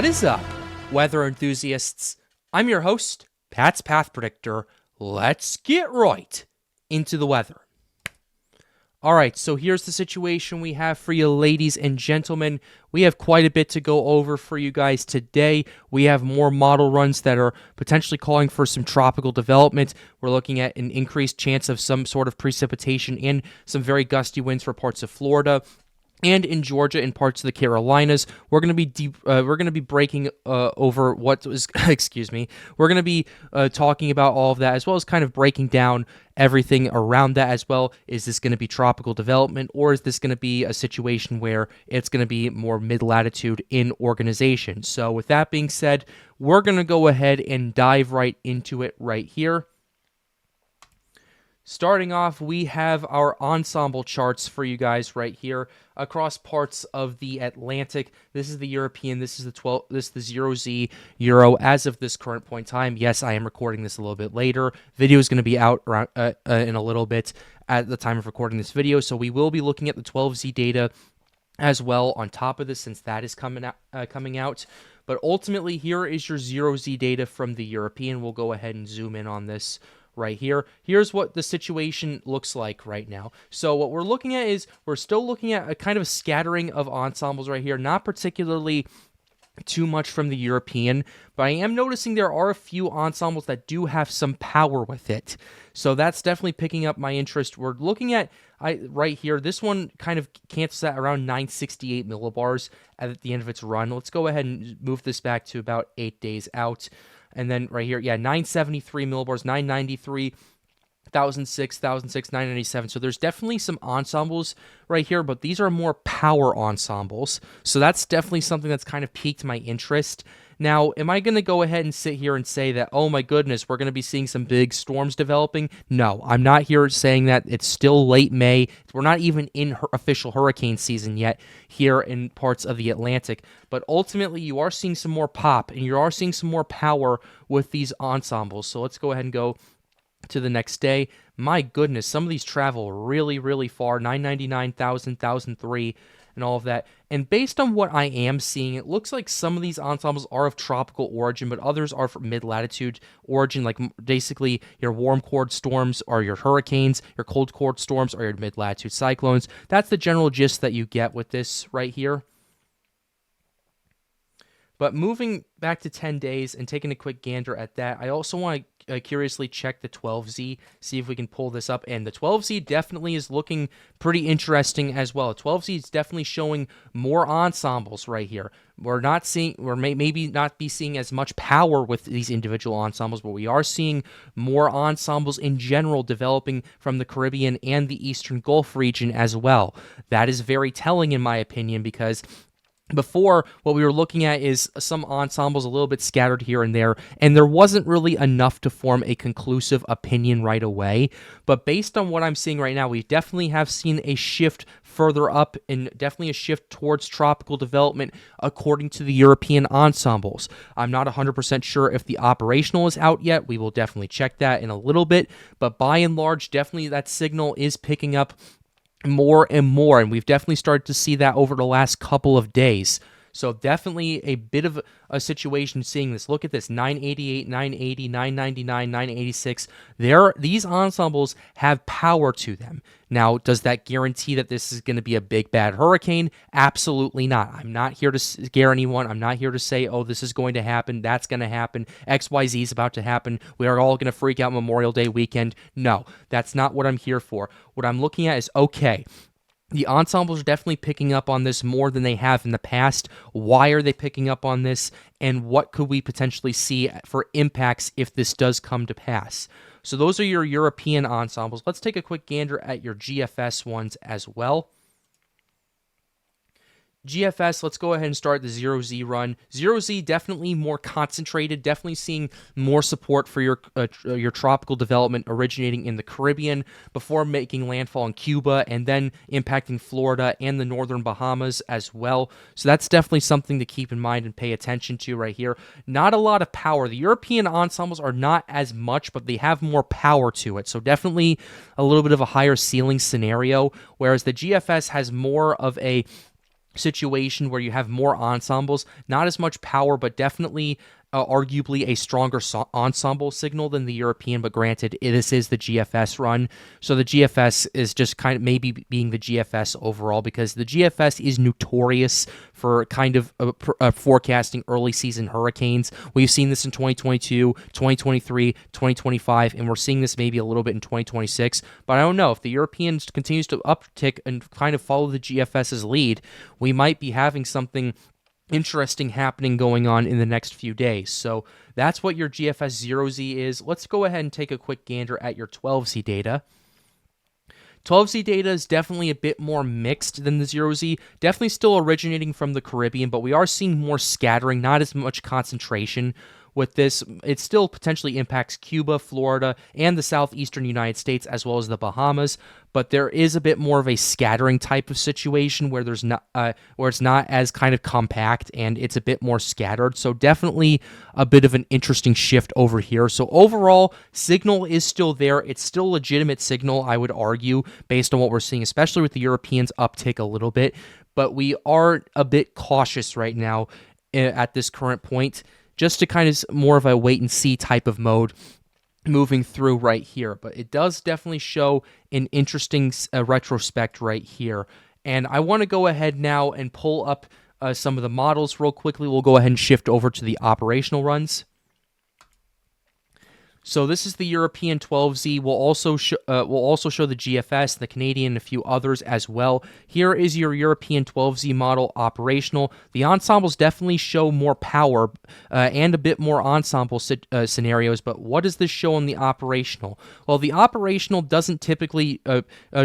What is up, weather enthusiasts? I'm your host, Pat's Path Predictor. Let's get right into the weather. All right, so here's the situation we have for you, ladies and gentlemen. We have quite a bit to go over for you guys today. We have more model runs that are potentially calling for some tropical development. We're looking at an increased chance of some sort of precipitation and some very gusty winds for parts of Florida. And in Georgia and parts of the Carolinas, we're going to be breaking over what was, excuse me, we're going to be talking about all of that, as well as kind of breaking down everything around that as well. Is this going to be tropical development, or is this going to be a situation where it's going to be more mid-latitude in organization? So with that being said, we're going to go ahead and dive right into it right here. Starting off, we have our ensemble charts for you guys right here across parts of the Atlantic. This is the European. This is the 0Z Euro as of this current point in time. Yes, I am recording this a little bit later. Video is going to be out around, in a little bit at the time of recording this video, so we will be looking at the 12Z data as well on top of this, since that is coming out. But ultimately, here is your 0Z data from the European. We'll go ahead and zoom in on this right here. Here's what the situation looks like right now. So what we're looking at is we're still looking at a kind of scattering of ensembles right here, not particularly too much from the European, but I am noticing there are a few ensembles that do have some power with it. So that's definitely picking up my interest. We're looking at right here. This one kind of cancels at around 968 millibars at the end of its run. Let's go ahead and move this back to about 8 days out. And then right here, 973 millibars, 993, 1006, 997. So there's definitely some ensembles right here, but these are more power ensembles. So that's definitely something that's kind of piqued my interest. Now, am I going to go ahead and sit here and say that, oh my goodness, we're going to be seeing some big storms developing? No, I'm not here saying that. It's still late May. We're not even in official hurricane season yet here in parts of the Atlantic. But ultimately, you are seeing some more pop, and you are seeing some more power with these ensembles. So let's go ahead and go to the next day. My goodness, some of these travel really, really far. 999, 1000, 1003. And all of that. And based on what I am seeing, it looks like some of these ensembles are of tropical origin, but others are from mid-latitude origin, like basically your warm chord storms are your hurricanes, your cold chord storms are your mid-latitude cyclones. That's the general gist that you get with this right here. But moving back to 10 days and taking a quick gander at that, I also want to curiously check the 12Z, see if we can pull this up. And the 12Z definitely is looking pretty interesting as well. 12Z is definitely showing more ensembles right here. We're not seeing, or maybe not be seeing as much power with these individual ensembles, but we are seeing more ensembles in general developing from the Caribbean and the Eastern Gulf region as well. That is very telling in my opinion, because before, what we were looking at is some ensembles a little bit scattered here and there wasn't really enough to form a conclusive opinion right away. But based on what I'm seeing right now, we definitely have seen a shift further up, and definitely a shift towards tropical development according to the European ensembles. I'm not 100% sure if the operational is out yet. We will definitely check that in a little bit. But by and large, definitely that signal is picking up more and more, and we've definitely started to see that over the last couple of days. So definitely a bit of a situation seeing this. Look at this, 988, 980, 999, 986. These ensembles have power to them. Now, does that guarantee that this is going to be a big, bad hurricane? Absolutely not. I'm not here to scare anyone. I'm not here to say, oh, this is going to happen, that's going to happen, XYZ is about to happen, we are all going to freak out Memorial Day weekend. No, that's not what I'm here for. What I'm looking at is, okay, the ensembles are definitely picking up on this more than they have in the past. Why are they picking up on this? And what could we potentially see for impacts if this does come to pass? So those are your European ensembles. Let's take a quick gander at your GFS ones as well. GFS, let's go ahead and start the 0Z run. 0Z definitely more concentrated, definitely seeing more support for your tropical development originating in the Caribbean before making landfall in Cuba and then impacting Florida and the northern Bahamas as well. So that's definitely something to keep in mind and pay attention to right here. Not a lot of power. The European ensembles are not as much, but they have more power to it. So definitely a little bit of a higher ceiling scenario, whereas the GFS has more of a situation where you have more ensembles, not as much power, but definitely arguably a stronger ensemble signal than the European. But granted, this is the GFS run, so the GFS is just kind of maybe being the GFS overall, because the GFS is notorious for kind of forecasting early season hurricanes. We've seen this in 2022, 2023, 2025, and we're seeing this maybe a little bit in 2026. But I don't know, if the Europeans continues to uptick and kind of follow the GFS's lead, we might be having something interesting happening going on in the next few days. So that's what your GFS 0Z is. Let's go ahead and take a quick gander at your 12Z data. 12Z data is definitely a bit more mixed than the 0Z, definitely still originating from the Caribbean, but we are seeing more scattering, not as much concentration with this. It still potentially impacts Cuba, Florida, and the southeastern United States, as well as the Bahamas, but there is a bit more of a scattering type of situation where there's not where it's not as kind of compact and it's a bit more scattered. So definitely a bit of an interesting shift over here. So overall, signal is still there. It's still legitimate signal, I would argue, based on what we're seeing, especially with the Europeans uptick a little bit, but we are a bit cautious right now at this current point, just to kind of more of a wait and see type of mode moving through right here. But it does definitely show an interesting retrospect right here. And I want to go ahead now and pull up some of the models real quickly. We'll go ahead and shift over to the operational runs. So this is the European 12Z. We'll also show the GFS, the Canadian, and a few others as well. Here is your European 12Z model operational. The ensembles definitely show more power and a bit more ensemble scenarios, but what does this show on the operational? Well, the operational doesn't typically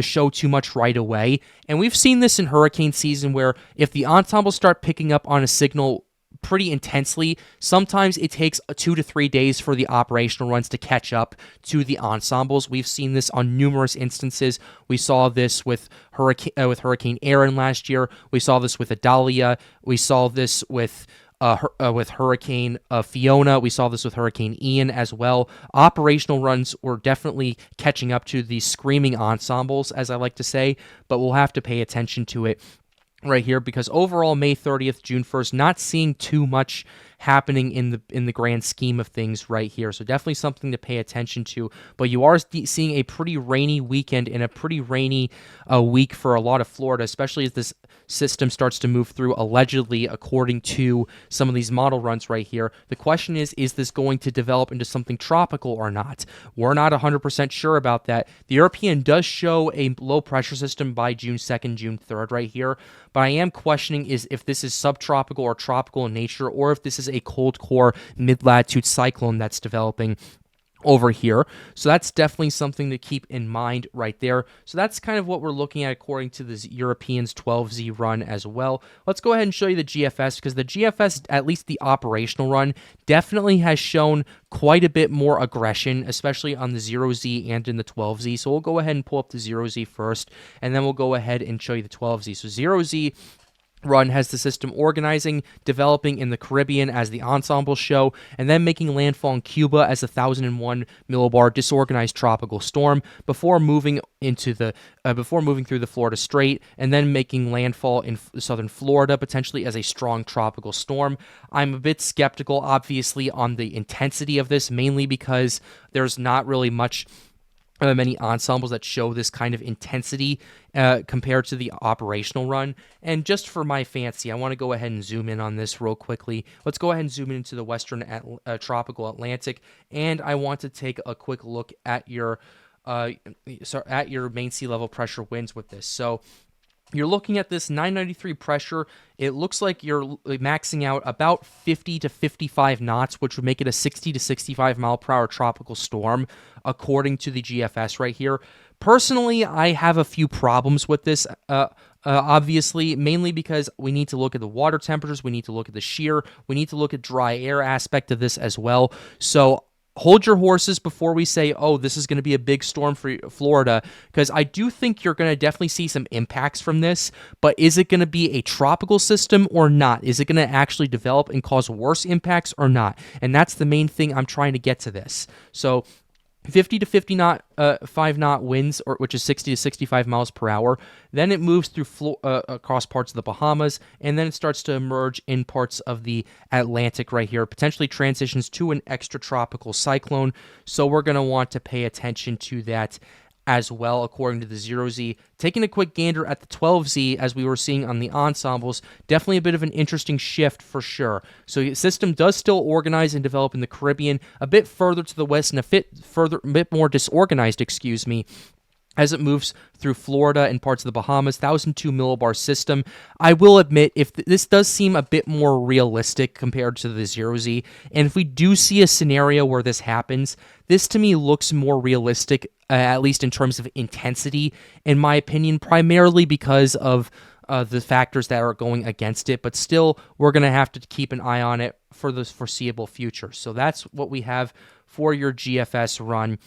show too much right away, and we've seen this in hurricane season where if the ensembles start picking up on a signal pretty intensely, sometimes it takes 2 to 3 days for the operational runs to catch up to the ensembles. We've seen this on numerous instances. We saw this with Hurricane Aaron last year. We saw this with Idalia. We saw this with Hurricane Fiona. We saw this with Hurricane Ian as well. Operational runs were definitely catching up to the screaming ensembles, as I like to say, but we'll have to pay attention to it right here, because overall May 30th, June 1st, not seeing too much happening in the grand scheme of things right here. So definitely something to pay attention to. But you are seeing a pretty rainy weekend and a pretty rainy week for a lot of Florida, especially as this system starts to move through, allegedly, according to some of these model runs right here. The question is this going to develop into something tropical or not? We're not 100% sure about that. The European does show a low pressure system by June 2nd, June 3rd right here, but I am questioning is if this is subtropical or tropical in nature, or if this is a cold core mid-latitude cyclone that's developing over here. So that's definitely something to keep in mind right there. So that's kind of what we're looking at according to this Europeans 12Z run as well. Let's go ahead and show you the GFS, because the GFS, at least the operational run, definitely has shown quite a bit more aggression, especially on the 0Z and in the 12Z. So we'll go ahead and pull up the 0Z first, and then we'll go ahead and show you the 12Z. So 0Z run has the system organizing, developing in the Caribbean as the ensemble show, and then making landfall in Cuba as a 1001 millibar disorganized tropical storm before moving through the Florida Strait, and then making landfall in southern Florida potentially as a strong tropical storm. I'm a bit skeptical, obviously, on the intensity of this, mainly because there's not really many ensembles that show this kind of intensity compared to the operational run. And just for my fancy, I want to go ahead and zoom in on this real quickly. Let's go ahead and zoom in into the western tropical Atlantic, and I want to take a quick look at your main sea level pressure winds with this. So you're looking at this 993 pressure. It looks like you're maxing out about 50 to 55 knots, which would make it a 60 to 65 mile per hour tropical storm, according to the GFS right here. Personally, I have a few problems with this, obviously, mainly because we need to look at the water temperatures, we need to look at the shear, we need to look at dry air aspect of this as well. So hold your horses before we say, oh, this is going to be a big storm for Florida, because I do think you're going to definitely see some impacts from this, but is it going to be a tropical system or not? Is it going to actually develop and cause worse impacts or not? And that's the main thing I'm trying to get to this. So 50 to 5 knot winds, which is 60 to 65 miles per hour. Then it moves through across parts of the Bahamas, and then it starts to emerge in parts of the Atlantic right here, potentially transitions to an extratropical cyclone. So we're going to want to pay attention to that as well, according to the 0Z. Taking a quick gander at the 12Z, as we were seeing on the ensembles, definitely a bit of an interesting shift for sure. So the system does still organize and develop in the Caribbean, a bit further to the west and a bit more disorganized, as it moves through Florida and parts of the Bahamas. 1,002 millibar system. I will admit, if this does seem a bit more realistic compared to the 0Z, and if we do see a scenario where this happens, this to me looks more realistic, at least in terms of intensity, in my opinion, primarily because of the factors that are going against it, but still, we're going to have to keep an eye on it for the foreseeable future. So that's what we have for your GFS run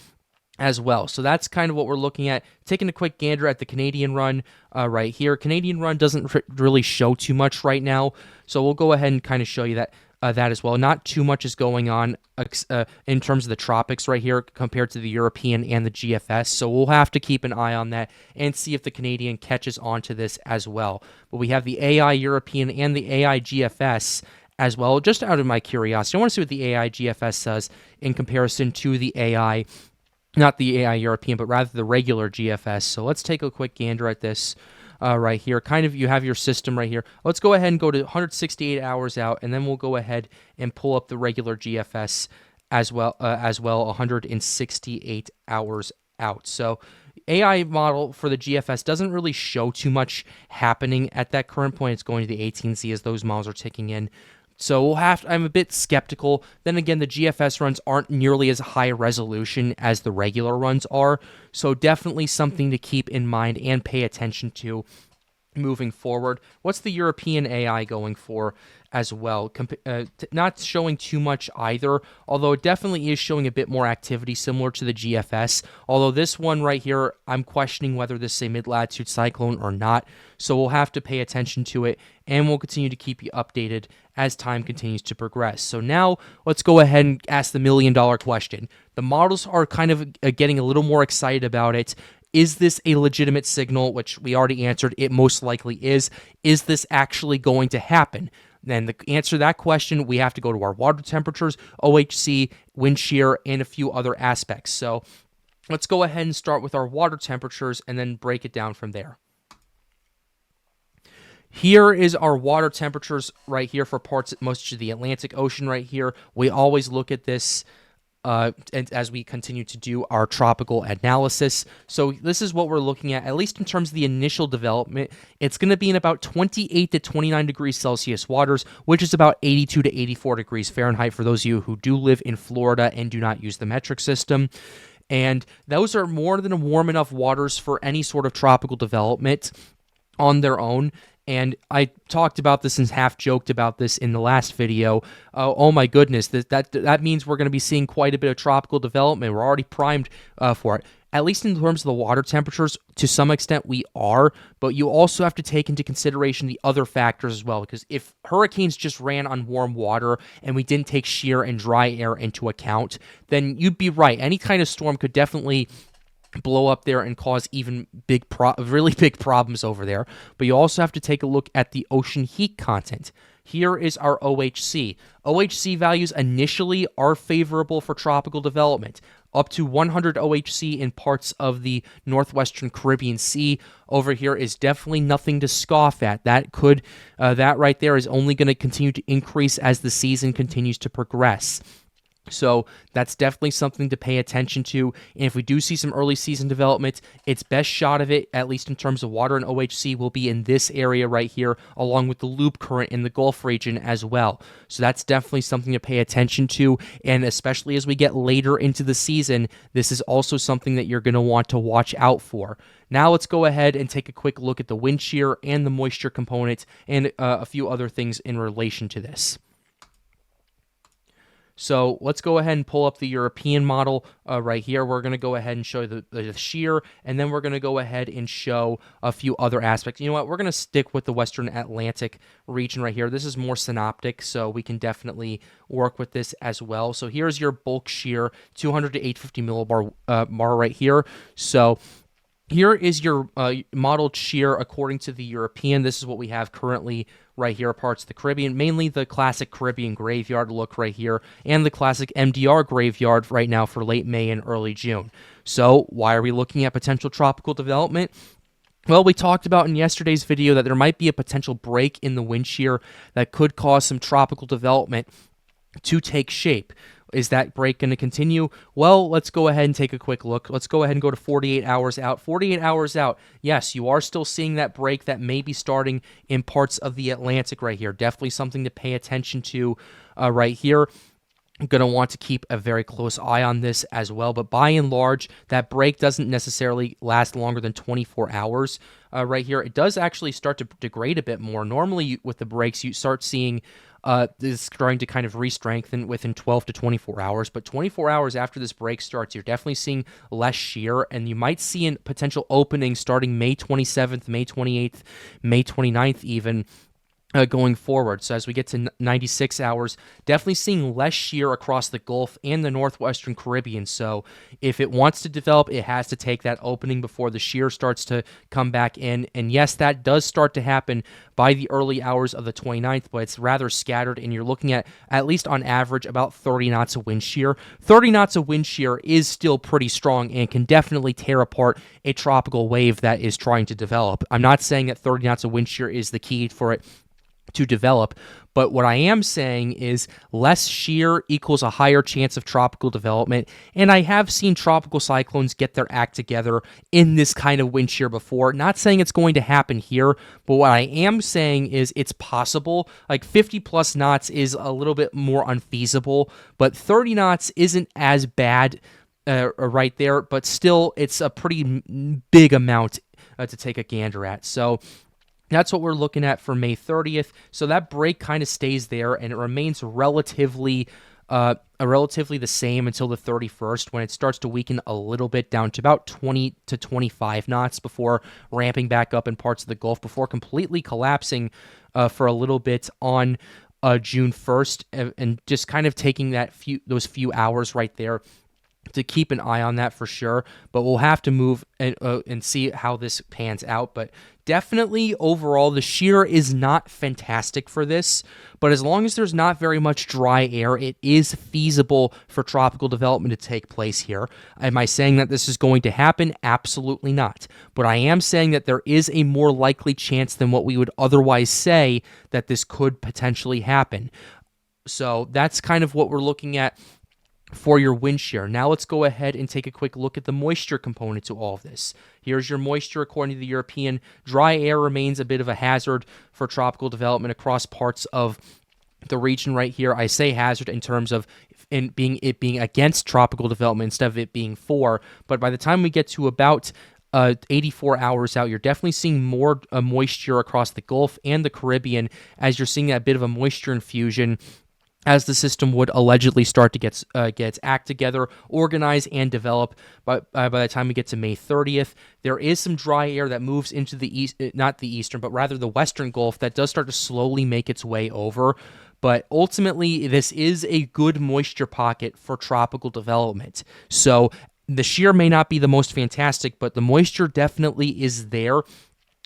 as well. So that's kind of what we're looking at. Taking a quick gander at the Canadian run right here. Canadian run doesn't really show too much right now, so we'll go ahead and kind of show you that as well. Not too much is going on in terms of the tropics right here compared to the European and the GFS, so we'll have to keep an eye on that and see if the Canadian catches on to this as well. But we have the AI European and the AI GFS as well. Just out of my curiosity, I want to see what the AI GFS does in comparison to the AI, not the AI European, but rather the regular GFS. So let's take a quick gander at this right here. Kind of, you have your system right here. Let's go ahead and go to 168 hours out, and then we'll go ahead and pull up the regular GFS as well, 168 hours out. So AI model for the GFS doesn't really show too much happening at that current point. It's going to the 18Z as those miles are ticking in. So I'm a bit skeptical. Then again, the GFS runs aren't nearly as high resolution as the regular runs are, so definitely something to keep in mind and pay attention to moving forward. What's the European AI going for as well? Not showing too much either, although it definitely is showing a bit more activity similar to the GFS, although this one right here, I'm questioning whether this is a mid-latitude cyclone or not, so we'll have to pay attention to it, and we'll continue to keep you updated as time continues to progress. So now, let's go ahead and ask the million-dollar question. The models are kind of getting a little more excited about it. Is this a legitimate signal, which we already answered, it most likely is. Is this actually going to happen? Then the answer to that question, we have to go to our water temperatures, OHC, wind shear, and a few other aspects. So let's go ahead and start with our water temperatures and then break it down from there. Here is our water temperatures right here for parts most of the Atlantic Ocean right here. We always look at this and as we continue to do our tropical analysis. So this is what we're looking at least in terms of the initial development. It's going to be in about 28 to 29 degrees Celsius waters, which is about 82 to 84 degrees Fahrenheit for those of you who do live in Florida and do not use the metric system. And those are more than warm enough waters for any sort of tropical development on their own. And I talked about this and half joked about this in the last video. Oh my goodness, that means we're going to be seeing quite a bit of tropical development. We're already primed for it. At least in terms of the water temperatures, to some extent we are, but you also have to take into consideration the other factors as well, because if hurricanes just ran on warm water and we didn't take shear and dry air into account, then you'd be right. Any kind of storm could definitely blow up there and cause even really big problems over there. But you also have to take a look at the ocean heat content. Here is our OHC. OHC values initially are favorable for tropical development. Up to 100 OHC in parts of the northwestern Caribbean Sea over here is definitely nothing to scoff at. That right there is only going to continue to increase as the season continues to progress. So that's definitely something to pay attention to. And if we do see some early season development, its best shot of it, at least in terms of water and OHC, will be in this area right here, along with the loop current in the Gulf region as well. So that's definitely something to pay attention to. And especially as we get later into the season, this is also something that you're going to want to watch out for. Now let's go ahead and take a quick look at the wind shear and the moisture component and a few other things in relation to this. So let's go ahead and pull up the European model right here. We're going to go ahead and show the shear, and then we're going to go ahead and show a few other aspects. You know what? We're going to stick with the Western Atlantic region right here. This is more synoptic, so we can definitely work with this as well. So here's your bulk shear, 200 to 850 millibar bar right here. So here is your modeled shear according to the European. This is what we have currently right here, parts of the Caribbean, mainly the classic Caribbean graveyard look right here, and the classic MDR graveyard right now for late May and early June. So why are we looking at potential tropical development? Well, we talked about in yesterday's video that there might be a potential break in the wind shear that could cause some tropical development to take shape. Is that break going to continue? Well, let's go ahead and take a quick look. Let's go ahead and go to 48 hours out. 48 hours out, yes, you are still seeing that break that may be starting in parts of the Atlantic right here. Definitely something to pay attention to right here. I'm going to want to keep a very close eye on this as well. But by and large, that break doesn't necessarily last longer than 24 hours right here. It does actually start to degrade a bit more. Normally, with the breaks, you start seeing this starting to kind of re-strengthen within 12 to 24 hours. But 24 hours after this break starts, you're definitely seeing less shear, and you might see a potential opening starting May 27th, May 28th, May 29th even, going forward. So as we get to 96 hours, definitely seeing less shear across the Gulf and the northwestern Caribbean. So if it wants to develop, it has to take that opening before the shear starts to come back in. And yes, that does start to happen by the early hours of the 29th, but it's rather scattered, and you're looking at least on average, about 30 knots of wind shear. 30 knots of wind shear is still pretty strong and can definitely tear apart a tropical wave that is trying to develop. I'm not saying that 30 knots of wind shear is the key for it to develop, but what I am saying is less shear equals a higher chance of tropical development, and I have seen tropical cyclones get their act together in this kind of wind shear before. Not saying it's going to happen here, but what I am saying is it's possible. Like 50 plus knots is a little bit more unfeasible, but 30 knots isn't as bad right there, but still it's a pretty big amount to take a gander at. So that's what we're looking at for May 30th. So that break kind of stays there, and it remains relatively the same until the 31st, when it starts to weaken a little bit down to about 20 to 25 knots before ramping back up in parts of the Gulf, before completely collapsing for a little bit on June 1st, and just kind of taking those few hours right there to keep an eye on that for sure. But we'll have to move and see how this pans out. But definitely overall, the shear is not fantastic for this, but as long as there's not very much dry air, it is feasible for tropical development to take place here. Am I saying that this is going to happen? Absolutely not. But I am saying that there is a more likely chance than what we would otherwise say that this could potentially happen. So that's kind of what we're looking at for your wind shear. Now let's go ahead and take a quick look at the moisture component to all of this. Here's your moisture according to the European. Dry air remains a bit of a hazard for tropical development across parts of the region right here. I say hazard in terms of it being against tropical development instead of it being for, but by the time we get to about 84 hours out, you're definitely seeing more moisture across the Gulf and the Caribbean, as you're seeing that bit of a moisture infusion as the system would allegedly start to get its act together, organize, and develop. But by the time we get to May 30th, there is some dry air that moves into the east, not the eastern, but rather the western Gulf, that does start to slowly make its way over. But ultimately, this is a good moisture pocket for tropical development. So the shear may not be the most fantastic, but the moisture definitely is there.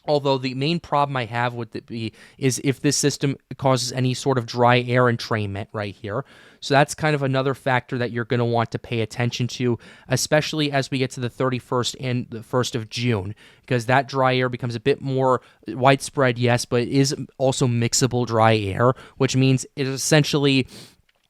Although the main problem I have with it is if this system causes any sort of dry air entrainment right here. So that's kind of another factor that you're going to want to pay attention to, especially as we get to the 31st and the 1st of June, because that dry air becomes a bit more widespread, yes, but it is also mixable dry air, which means it is essentially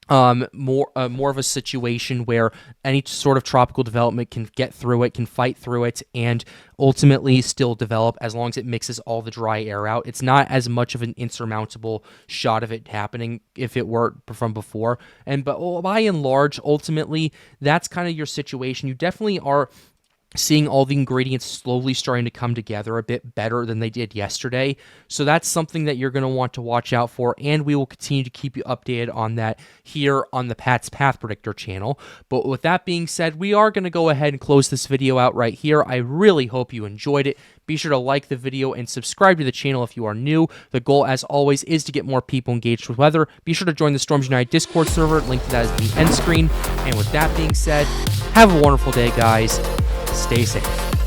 more of a situation where any sort of tropical development can get through it, can fight through it, and ultimately still develop as long as it mixes all the dry air out. It's not as much of an insurmountable shot of it happening if it were from before. But by and large, ultimately, that's kind of your situation. You definitely are seeing all the ingredients slowly starting to come together a bit better than they did yesterday. So that's something that you're going to want to watch out for, and we will continue to keep you updated on that here on the Pat's Path Predictor channel. But with that being said, we are going to go ahead and close this video out right here. I really hope you enjoyed it. Be sure to like the video and subscribe to the channel if you are new. The goal, as always, is to get more people engaged with weather. Be sure to join the Storms United Discord server. Link to that is in the end screen. And with that being said, have a wonderful day, guys. Stay safe.